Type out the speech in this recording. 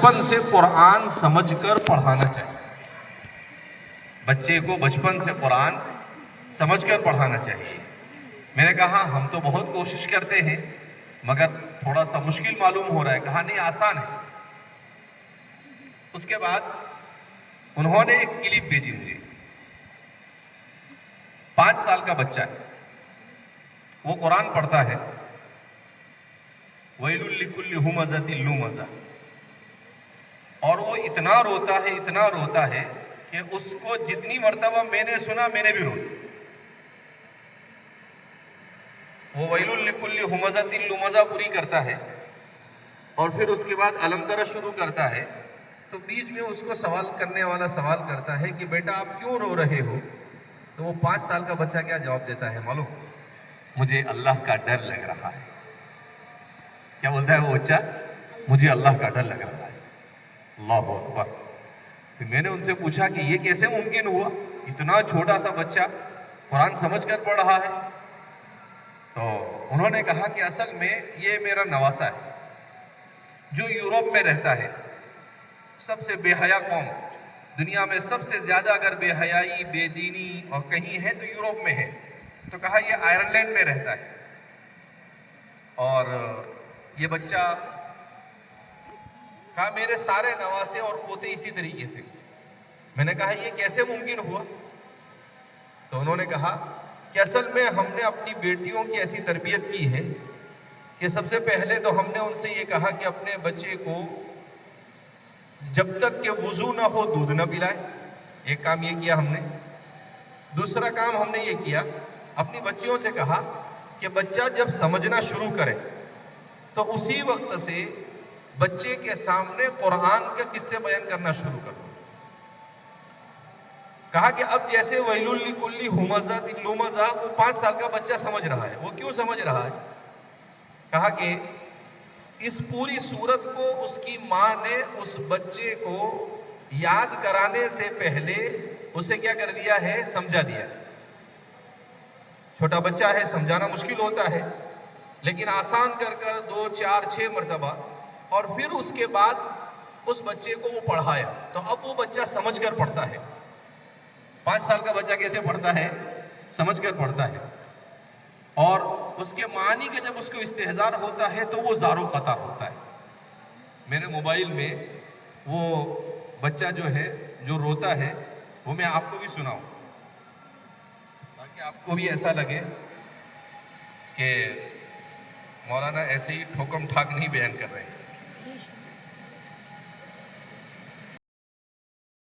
بچپن سے قرآن سمجھ کر پڑھانا چاہیے. بچے کو بچپن سے قرآن سمجھ کر پڑھانا چاہیے. میں نے کہا ہم تو بہت کوشش کرتے ہیں مگر تھوڑا سا مشکل معلوم ہو رہا ہے. کہا نہیں آسان ہے. اس کے بعد انہوں نے ایک کلپ بھیجی مجھے. 5 سال کا بچہ ہے, وہ قرآن پڑھتا ہے. وَيْلٌ لِكُلِّ هُمَزَةٍ لُمَزَةٍ, اور وہ اتنا روتا ہے کہ اس کو جتنی مرتبہ میں نے سنا میں نے بھی رویا. وہ وَيْلٌ لِكُلِّ هُمَزَةٍ لُمَزَةٍ پوری کرتا ہے اور پھر اس کے بعد الم تر شروع کرتا ہے. تو بیچ میں اس کو سوال کرنے والا سوال کرتا ہے کہ بیٹا آپ کیوں رو رہے ہو؟ تو وہ 5 سال کا بچہ کیا جواب دیتا ہے معلوم؟ مجھے اللہ کا ڈر لگ رہا ہے. کیا بولتا ہے وہ بچہ؟ مجھے اللہ کا ڈر لگ رہا ہے. اللہ اکبر. پھر میں نے ان سے پوچھا کہ یہ کیسے ممکن ہوا؟ اتنا چھوٹا سا بچہ قرآن سمجھ کر پڑھ رہا ہے. تو انہوں نے کہا کہ اصل میں یہ میرا نواسا ہے جو یورپ میں رہتا ہے. سب سے بے حیا قوم دنیا میں, سب سے زیادہ اگر بے حیائی بے دینی اور کہیں ہے تو یورپ میں ہے. تو کہا یہ آئرلینڈ میں رہتا ہے اور یہ بچہ کہا میرے سارے نواسے اور پوتے اسی طریقے سے. میں نے کہا یہ کیسے ممکن ہوا؟ تو انہوں نے کہا کہ اصل میں ہم نے اپنی بیٹیوں کی ایسی تربیت کی ہے کہ سب سے پہلے تو ہم نے ان سے یہ کہا کہ اپنے بچے کو جب تک کہ وضو نہ ہو دودھ نہ پلائے. ایک کام یہ کیا ہم نے. دوسرا کام ہم نے یہ کیا, اپنی بچیوں سے کہا کہ بچہ جب سمجھنا شروع کرے تو اسی وقت سے بچے کے سامنے قرآن کے قصے بیان کرنا شروع کر دو. کہا کہ اب جیسے وَيْلٌ لِكُلِّ هُمَزَةٍ لُمَزَةٍ وہ 5 سال کا بچہ سمجھ رہا ہے. وہ کیوں سمجھ رہا ہے؟ کہا کہ اس پوری صورت کو اس کی ماں نے اس بچے کو یاد کرانے سے پہلے اسے کیا کر دیا ہے؟ سمجھا دیا. چھوٹا بچہ ہے, سمجھانا مشکل ہوتا ہے, لیکن آسان کر 2 4 6 مرتبہ اور پھر اس کے بعد اس بچے کو وہ پڑھایا. تو اب وہ بچہ سمجھ کر پڑھتا ہے. 5 سال کا بچہ کیسے پڑھتا ہے؟ سمجھ کر پڑھتا ہے. اور اس کے معنی کا جب اس کو استحضار ہوتا ہے تو وہ زار و قطع ہوتا ہے. میں نے موبائل میں وہ بچہ جو ہے جو روتا ہے وہ میں آپ کو بھی سناؤں تاکہ آپ کو بھی ایسا لگے کہ مولانا ایسے ہی ٹھوکم ٹھاک نہیں بیان کر رہے ہیں.